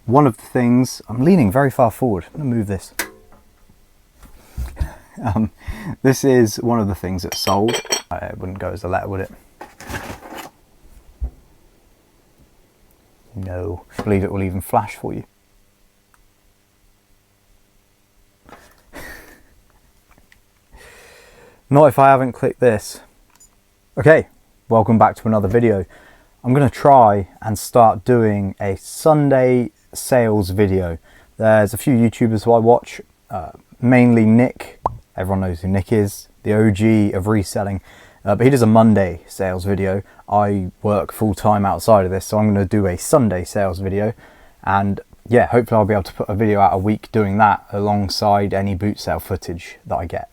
one of the things, I'm leaning very far forward, I'm gonna move this. This is one of the things that's sold. It wouldn't go as a letter, would it? No. I believe it will even flash for you. Not if I haven't clicked this. Okay, welcome back to another video. I'm going to try and start doing a Sunday sales video. There's a few YouTubers who I watch, mainly Nick. Everyone knows who Nick is, the OG of reselling. But he does a Monday sales video. I work full time outside of this, so I'm going to do a Sunday sales video. And yeah, hopefully I'll be able to put a video out a week doing that alongside any boot sale footage that I get.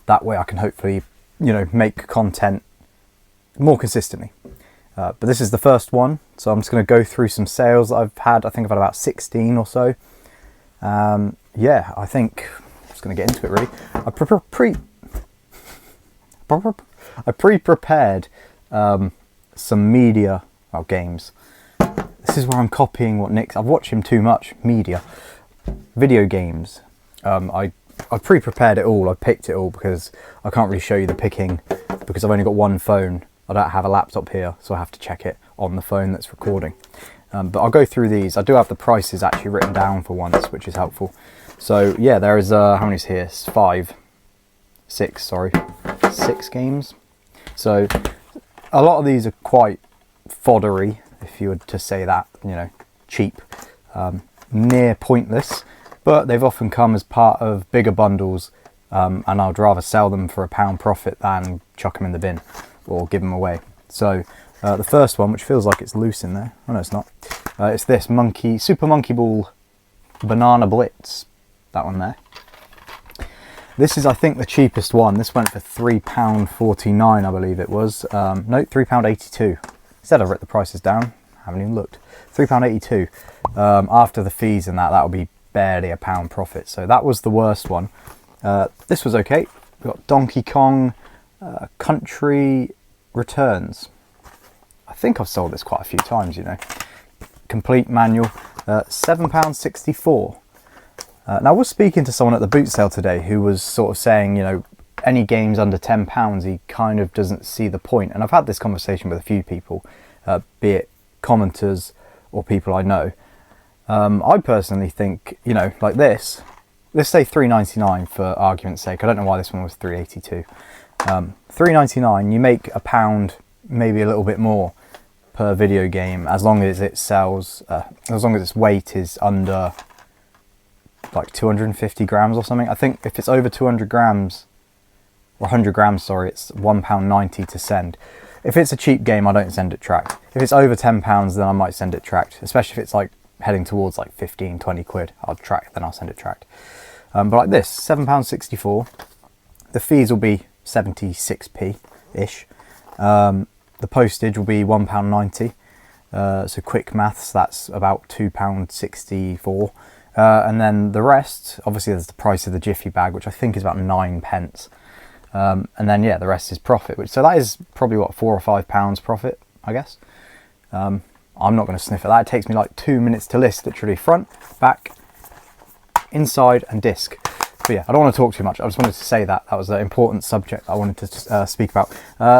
That way I can hopefully, make content more consistently. But this is the first one, so I'm just going to go through some sales that I've had. I think I've had about 16 or so. Yeah, I think I'm just going to get into it really. I pre-prepared some media, games. This is where I'm copying what Nick's. I've watched him too much. Media, video games. I pre-prepared it all. I picked it all because I can't really show you the picking because I've only got one phone. I don't have a laptop here, so I have to check it on the phone that's recording. But I'll go through these. I do have the prices actually written down for once, which is helpful. So yeah, there is how many is here? Six games. So a lot of these are quite foddery, if you were to say that, cheap, near pointless. But they've often come as part of bigger bundles, and I'd rather sell them for £1 profit than chuck them in the bin or give them away. So the first one, which feels like it's loose in there, oh no it's not, it's this Super Monkey Ball Banana Blitz, that one there. This is, I think, the cheapest one. This went for £3.49, I believe it was. No, £3.82. Instead I've written the prices down, haven't even looked. £3.82. After the fees and that'll be barely £1 profit. So that was the worst one. This was okay. We've got Donkey Kong Country Returns. I think I've sold this quite a few times, Complete manual, £7.64. Now I was speaking to someone at the boot sale today who was sort of saying, any games under £10, he kind of doesn't see the point. And I've had this conversation with a few people, be it commenters or people I know. I personally think, like this, let's say £3.99 for argument's sake. I don't know why this one was £3.82. £3.99, you make £1, maybe a little bit more per video game, as long as it sells, as long as its weight is under like 250 grams or something. I think if it's over 200 grams, or 100 grams, sorry, it's £1.90 to send. If it's a cheap game, I don't send it tracked. If it's over £10, then I might send it tracked, especially if it's like heading towards like 15, 20 quid. I'll send it tracked. But like this, £7.64. The fees will be 76p-ish. The postage will be £1.90. So quick maths, that's about £2.64. And then the rest, obviously there's the price of the Jiffy bag, which I think is about 9p. And then yeah, the rest is profit. So that is probably what, £4 or £5 profit, I guess. I'm not going to sniff at that. It takes me like 2 minutes to list, literally front, back, inside and disc. But yeah, I don't want to talk too much. I just wanted to say that was an important subject I wanted to speak about.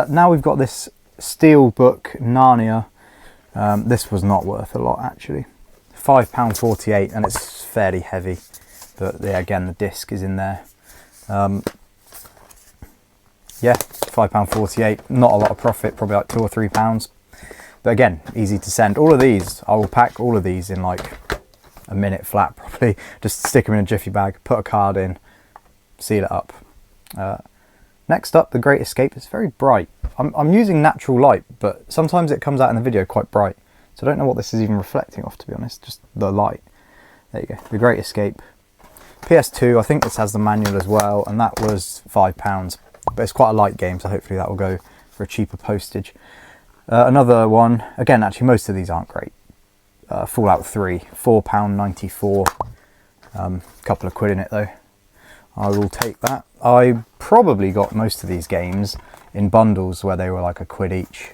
Now we've got this steel book, Narnia. This was not worth a lot actually. £5.48, and it's fairly heavy. But yeah, again, the disc is in there. Yeah, £5.48. Not a lot of profit, probably like £2 or £3. But again, easy to send. All of these, I will pack all of these in like a minute flat probably. Just stick them in a Jiffy bag, put a card in, seal it up. Next up, the Great Escape. It's very bright. I'm using natural light, but sometimes it comes out in the video quite bright. So I don't know what this is even reflecting off, to be honest, just the light. There you go, the Great Escape. PS2, I think this has the manual as well, and that was £5. But it's quite a light game, so hopefully that will go for a cheaper postage. Another one, again, actually most of these aren't great. Fallout 3, £4.94. Couple of quid in it though. I will take that. I probably got most of these games in bundles where they were like a quid each.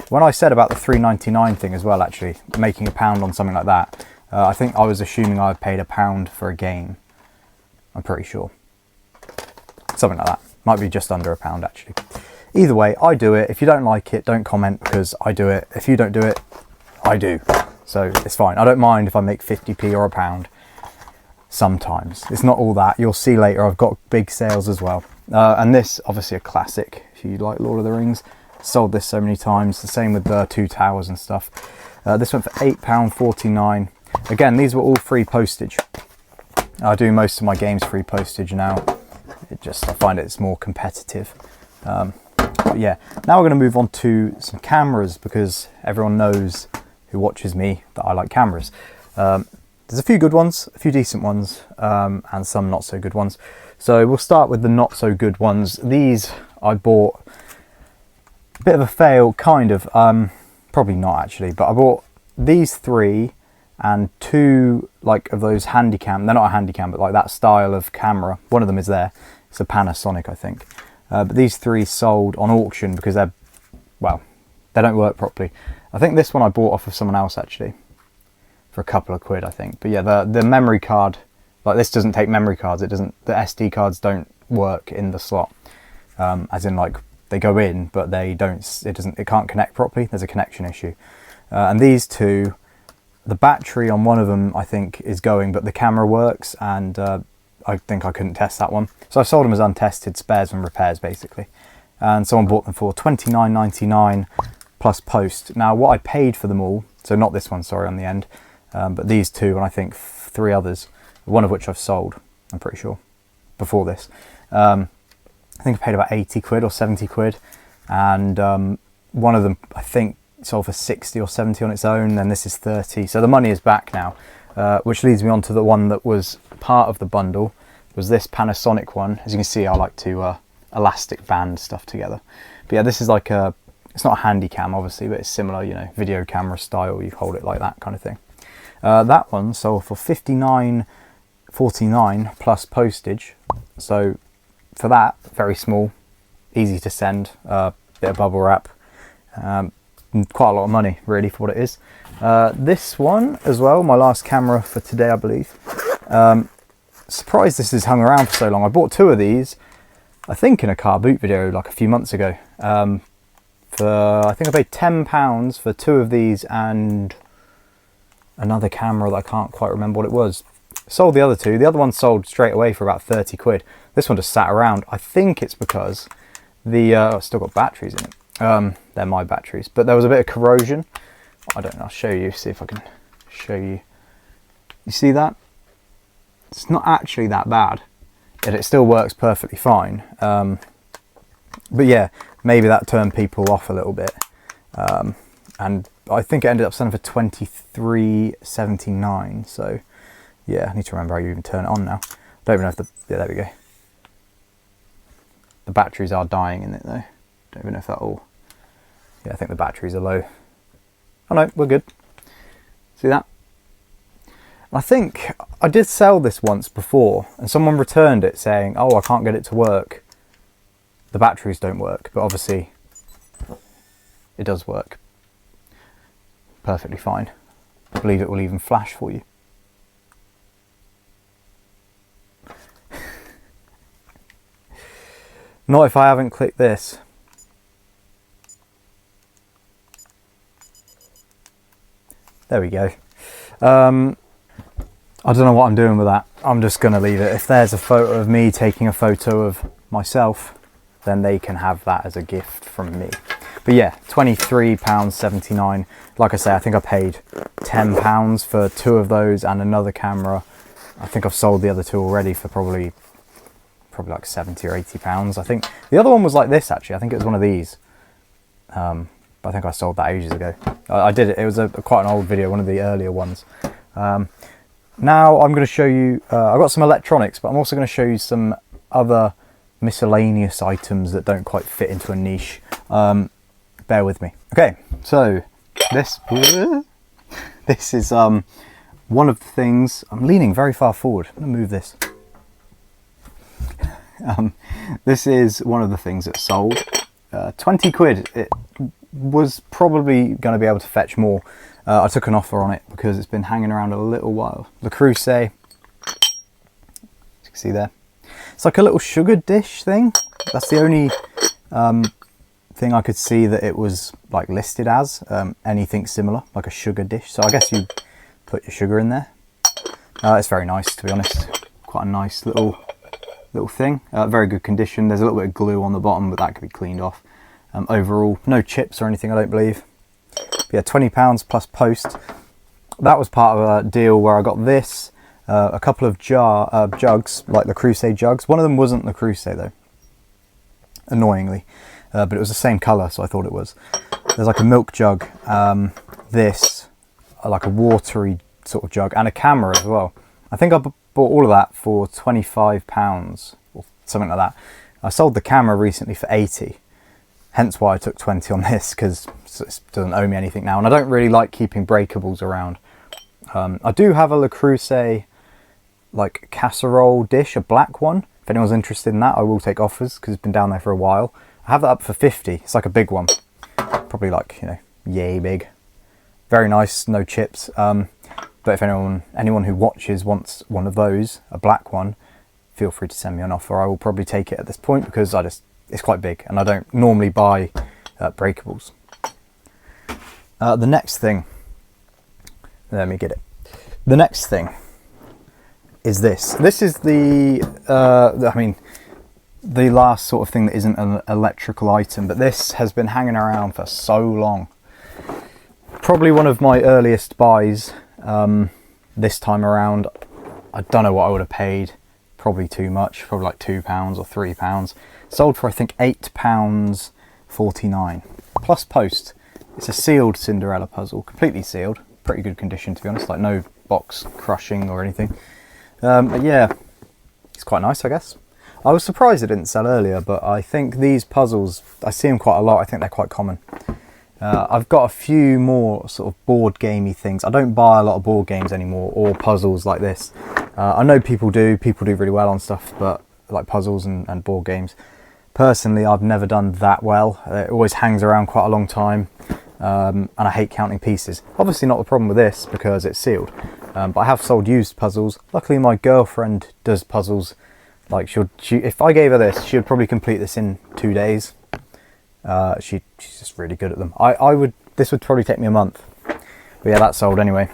When I said about the £3.99 thing as well, actually, making £1 on something like that, I think I was assuming I paid £1 for a game. I'm pretty sure. Something like that. Might be just under £1 actually. Either way, I do it. If you don't like it, don't comment, because I do it. If you don't do it, I do. So it's fine. I don't mind if I make 50p or £1. Sometimes. It's not all that. You'll see later I've got big sales as well. And this, obviously a classic, if you like Lord of the Rings. Sold this so many times. The same with the Two Towers and stuff. This went for £8.49. Again, these were all free postage. I do most of my games free postage now. I find it's more competitive. But yeah, now we're going to move on to some cameras, because everyone knows who watches me that I like cameras. There's a few good ones, a few decent ones, and some not so good ones. So we'll start with the not so good ones. These I bought, a bit of a fail, kind of, probably not actually, but I bought these 3 and 2 like of those Handycam. They're not a Handycam, but like that style of camera. One of them is there. It's a Panasonic, I think. But these 3 sold on auction because they're, well, they don't work properly. I think this one I bought off of someone else actually, for a couple of quid I think. But yeah, the memory card, like this doesn't take memory cards. It doesn't. The SD cards don't work in the slot, as in like they go in, but they don't. It can't connect properly. There's a connection issue. And these 2, the battery on one of them I think is going, but the camera works, and I think I couldn't test that one. So I sold them as untested spares and repairs basically. And someone bought them for £29.99 plus post. Now what I paid for them all, so not this one, sorry, on the end, but these 2 and I think 3 others, one of which I've sold, I'm pretty sure, before this. I think I paid about 80 quid or 70 quid. And one of them I think sold for 60 or 70 on its own, then this is 30. So the money is back now, which leads me on to the one that was part of the bundle, was this Panasonic one. As you can see, I like to elastic band stuff together. But yeah, this is like a, it's not a Handycam obviously, but it's similar, you know, video camera style. You hold it like that kind of thing. That one sold for £59.49 plus postage. So for that, very small, easy to send, bit of bubble wrap, quite a lot of money really for what it is. This one as well, my last camera for today I believe. Surprised this has hung around for so long. I bought 2 of these, I think in a car boot video like a few months ago. I think I paid £10 for 2 of these and another camera that I can't quite remember what it was. Sold the other 2. The other one sold straight away for about 30 quid. This one just sat around. I think it's because the it's still got batteries in it. They're my batteries, but there was a bit of corrosion. I don't know, I'll show you, see if I can show you. You see that? It's not actually that bad, and it still works perfectly fine. But yeah, maybe that turned people off a little bit. And I think it ended up selling for £23.79. So yeah, I need to remember how you even turn it on now. Don't even know if yeah, there we go. The batteries are dying in it though. Don't even know if that all, yeah, I think the batteries are low. Oh no, we're good. See that? I think I did sell this once before and someone returned it saying, oh, I can't get it to work. The batteries don't work, but obviously it does work perfectly fine. I believe it will even flash for you. Not if I haven't clicked this. There we go. I don't know what I'm doing with that. I'm just going to leave it. If there's a photo of me taking a photo of myself, then they can have that as a gift from me. But yeah, £23.79. Like I say, I think I paid £10 for 2 of those and another camera. I think I've sold the other 2 already for probably like 70 or 80 pounds. I think the other one was like this actually. I think it was one of these. But I think I sold that ages ago. I did it. It was quite an old video, one of the earlier ones. Now I'm going to show you, I've got some electronics, but I'm also going to show you some other miscellaneous items that don't quite fit into a niche. Bear with me. Okay, so this is one of the things. I'm leaning very far forward. I'm going to move this. This is one of the things that sold. 20 quid. It was probably going to be able to fetch more. I took an offer on it because it's been hanging around a little while. Le Creuset, as you can see there. It's like a little sugar dish thing. That's the only thing I could see that it was like listed as. Anything similar, like a sugar dish. So I guess you put your sugar in there. It's very nice, to be honest. Quite a nice little thing. Very good condition. There's a little bit of glue on the bottom, but that could be cleaned off. Overall, no chips or anything, I don't believe. But yeah, £20 plus post. That was part of a deal where I got this, a couple of jugs, like Le Creuset jugs. One of them wasn't Le Creuset though, annoyingly, but it was the same colour, so I thought it was. There's like a milk jug, this, like a watery sort of jug, and a camera as well. I think I bought all of that for £25 or something like that. I sold the camera recently for 80, hence why I took 20 on this, because it doesn't owe me anything now, and I don't really like keeping breakables around. I do have a Le Creuset like casserole dish, a black one. If anyone's interested in that, I will take offers because it's been down there for a while. I have that up for 50. It's like a big one, probably like, you know, yay big. Very nice, no chips. But if anyone who watches wants one of those, a black one, feel free to send me an offer. I will probably take it at this point because it's quite big and I don't normally buy breakables. The next thing, let me get it. The next thing is this. This is the last sort of thing that isn't an electrical item, but this has been hanging around for so long. Probably one of my earliest buys this time around. I don't know what I would have paid. Probably too much, probably like £2 or £3. Sold for I think £8.49 plus post. It's a sealed Cinderella puzzle, completely sealed. Pretty good condition, to be honest, like no box crushing or anything. But yeah, it's quite nice, I guess. I was surprised it didn't sell earlier, but I think these puzzles, I see them quite a lot. I think they're quite common. I've got a few more sort of board gamey things. I don't buy a lot of board games anymore or puzzles like this. I know people do really well on stuff, but like puzzles and board games. Personally, I've never done that well. It always hangs around quite a long time. And I hate counting pieces. Obviously not the problem with this because it's sealed, but I have sold used puzzles. Luckily my girlfriend does puzzles. Like if I gave her this, she would probably complete this in 2 days. She's just really good at them. This would probably take me a month. But yeah, that's sold anyway.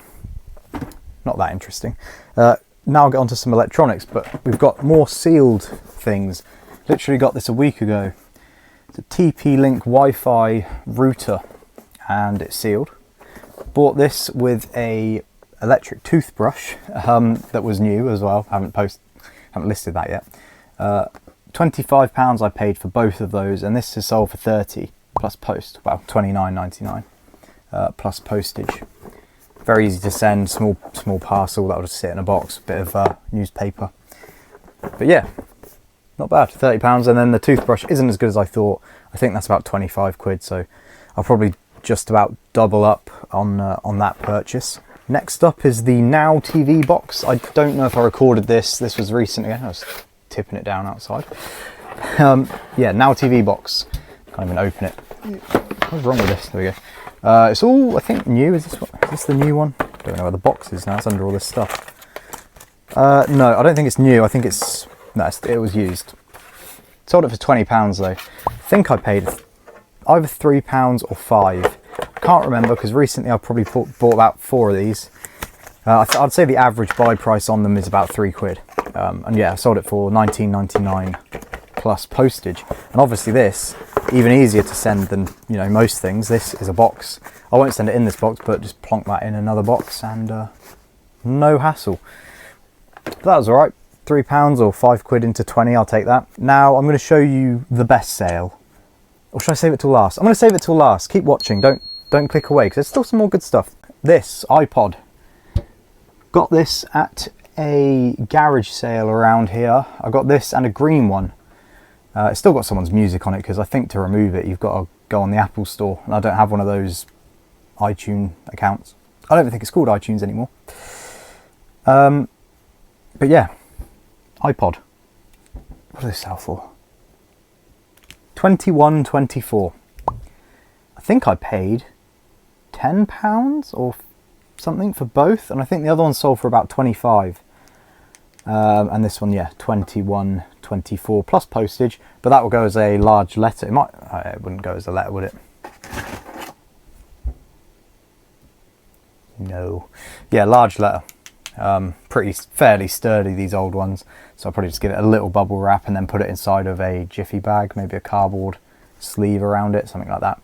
Not that interesting. Now I'll get onto some electronics, but we've got more sealed things. Literally got this a week ago. It's a TP-Link Wi-Fi router, and it's sealed. Bought this with a electric toothbrush that was new as well. Haven't listed that yet. £25 I paid for both of those, and this is sold for 30 plus post. Well, £29.99 plus postage. Very easy to send, small parcel that will just sit in a box, bit of newspaper. But yeah, not bad. £30, and then the toothbrush isn't as good as I thought. I think that's about 25 quid, so I'll probably just about double up on that purchase. Next up is the Now TV box. I don't know if I recorded this. This was recently. I was tipping it down outside. Yeah, Now TV box. Can't even open it. What's wrong with this? There we go. It's all, I think, new. Is this the new one? I don't know where the box is now. It's under all this stuff. No, I don't think it's new. I think it was used. Sold it for £20 though. I think I paid either £3 or £5. I can't remember because recently I probably bought about 4 of these. I'd say the average buy price on them is about £3. And yeah, I sold it for £19.99 plus postage. And obviously this, even easier to send than, you know, most things. This is a box. I won't send it in this box, but just plonk that in another box and no hassle. But that was all right. £3 or £5 into 20, I'll take that. Now I'm going to show you the best sale. Or should I save it till last? I'm going to save it till last. Keep watching. Don't click away because there's still some more good stuff. This iPod. Got this at a garage sale around here. I got this and a green one. It's still got someone's music on it because I think to remove it you've got to go on the Apple store, and I don't have one of those iTunes accounts. I don't think it's called iTunes anymore. But yeah, iPod. What does this sell for? £21.24. I think I paid £10 or something for both, and I think the other one sold for about 25. And this one, yeah, 21.24 plus postage, but that will go as a large letter. It wouldn't go as a letter, would it? No. Yeah, large letter. Fairly sturdy, these old ones, so I'll probably just give it a little bubble wrap and then put it inside of a jiffy bag, maybe a cardboard sleeve around it, something like that.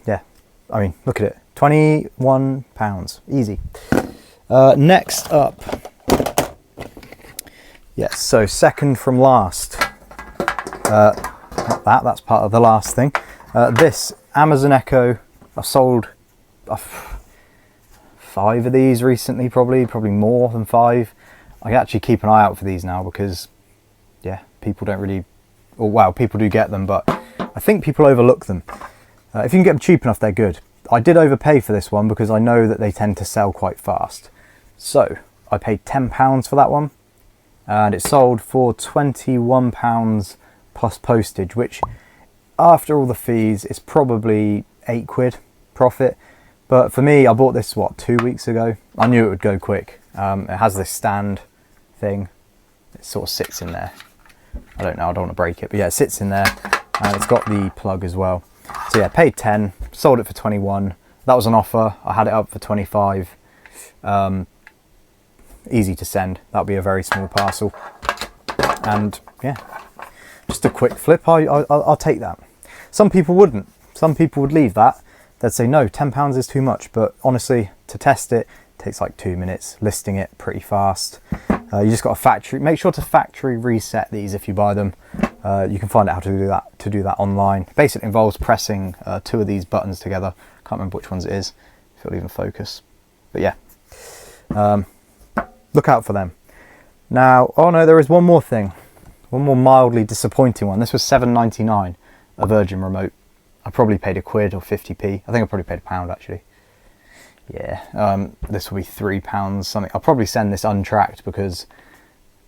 Yeah, I mean, look at it, £21, easy. Next up, yes, so second from last, not that's part of the last thing. This Amazon Echo, I've sold 5 of these recently, probably more than 5. I actually keep an eye out for these now because, yeah, people don't really, or well, people do get them, but I think people overlook them. If you can get them cheap enough, they're good. I did overpay for this one because I know that they tend to sell quite fast. So I paid £10 for that one, and it sold for £21 plus postage, which after all the fees is probably £8 profit. But for me, I bought this, what, 2 weeks ago? I knew it would go quick. It has this stand thing. It sort of sits in there. I don't know, I don't want to break it, but yeah, it sits in there. And it's got the plug as well. So yeah, paid 10, sold it for 21. That was an offer. I had it up for 25. Easy to send. That'll be a very small parcel. And yeah, just a quick flip. I'll take that. Some people wouldn't. Some people would leave that. They'd say, no, £10 is too much. But honestly, to test it, takes like 2 minutes. Listing it pretty fast. You just got a make sure to factory reset these if you buy them. You can find out how to do that online. Basically involves pressing 2 of these buttons together. Can't remember which ones it is, if it'll even focus. But yeah, look out for them. Now, oh no, there is one more thing. One more mildly disappointing one. This was £7.99, a Virgin remote. I probably paid £1 or 50p. I think I probably paid £1 actually. Yeah, this will be £3 something. I'll probably send this untracked because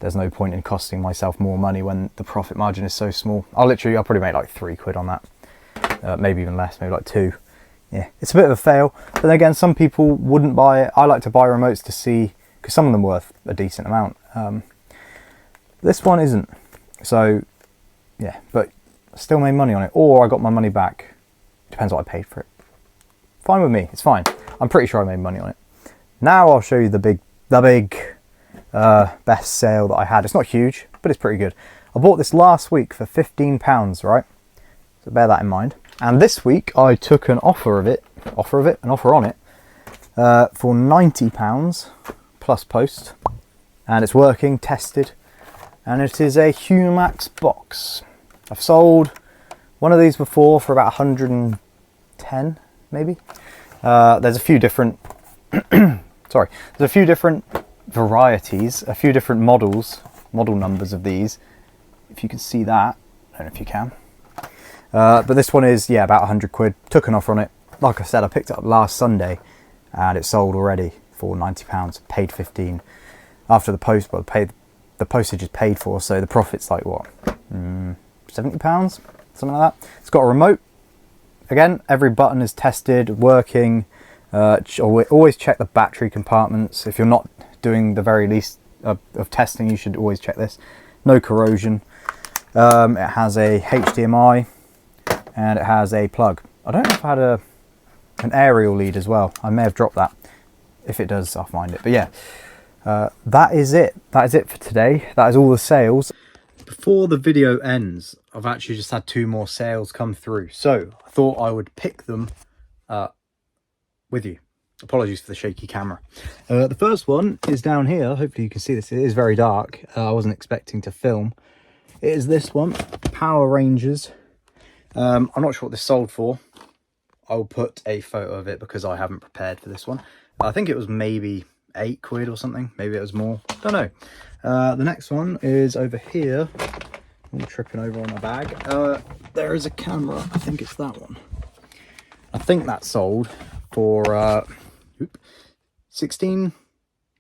there's no point in costing myself more money when the profit margin is so small. I'll probably make like £3 on that. Maybe even less, maybe like 2. Yeah, it's a bit of a fail. But then again, some people wouldn't buy it. I like to buy remotes to see, because some of them are worth a decent amount. This one isn't. So yeah, but I still made money on it, or I got my money back. Depends what I paid for it. Fine with me, it's fine. I'm pretty sure I made money on it. Now I'll show you the big best sale that I had. It's not huge, but it's pretty good. I bought this last week for £15, right? So bear that in mind. And this week I took an offer on it for £90 plus post, and it's working, tested, and it is a Humax box. I've sold one of these before for about 110, maybe. There's a few different there's a few different varieties, a few different model numbers of these. If you can see that, I don't know if you can. But this one is, yeah, about £100. Took an offer on it. Like I said, I picked it up last Sunday and it sold already for £90. Paid 15 after the post, but the postage is paid for, so the profit's like what, £70, something like that. It's got a remote. Again, every button is tested, working. Always check the battery compartments. If you're not doing the very least of testing, you should always check this. No corrosion. It has a HDMI and it has a plug. I don't know if I had an aerial lead as well. I may have dropped that. If it does, I'll find it. But yeah, that is it. That is it for today. That is all the sales. Before the video ends, I've actually just had 2 more sales come through. So I thought I would pick them with you. Apologies for the shaky camera. The first one is down here. Hopefully you can see this. It is very dark. I wasn't expecting to film. It is this one, Power Rangers. I'm not sure what this sold for. I'll put a photo of it because I haven't prepared for this one. I think it was maybe £8 or something. Maybe it was more. Don't know. The next one is over here. I'm tripping over on my bag. There is a camera. I think it's that one. I think that sold for £16.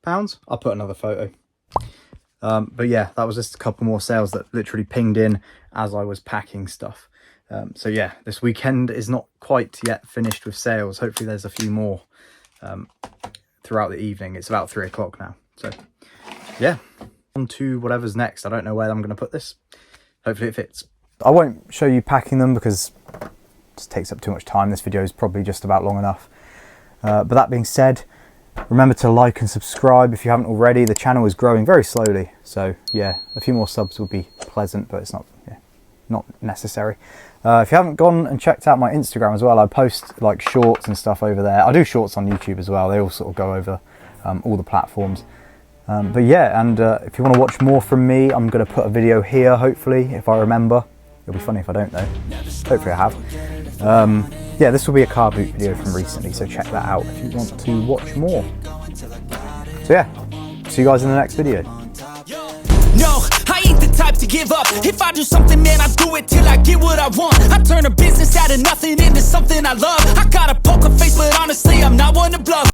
I'll put another photo. But yeah, that was just a couple more sales that literally pinged in as I was packing stuff. So yeah, this weekend is not quite yet finished with sales. Hopefully there's a few more throughout the evening. It's about 3 o'clock now. So yeah, on to whatever's next. I don't know where I'm going to put this. Hopefully it fits. I won't show you packing them because it just takes up too much time. This video is probably just about long enough. But that being said, remember to like and subscribe if you haven't already. The channel is growing very slowly. So yeah, a few more subs would be pleasant, but it's not necessary. If you haven't gone and checked out my Instagram as well, I post like shorts and stuff over there. I do shorts on YouTube as well. They all sort of go over all the platforms. But yeah, and if you want to watch more from me, I'm going to put a video here, hopefully, if I remember. It'll be funny if I don't, though. Hopefully I have. Yeah, this will be a car boot video from recently, so check that out if you want to watch more. So yeah, see you guys in the next video. No, I ain't the type to give up. If I do something, man, I do it till I get what I want. I turn a business out of nothing into something I love. I got a poker face, but honestly, I'm not one to bluff.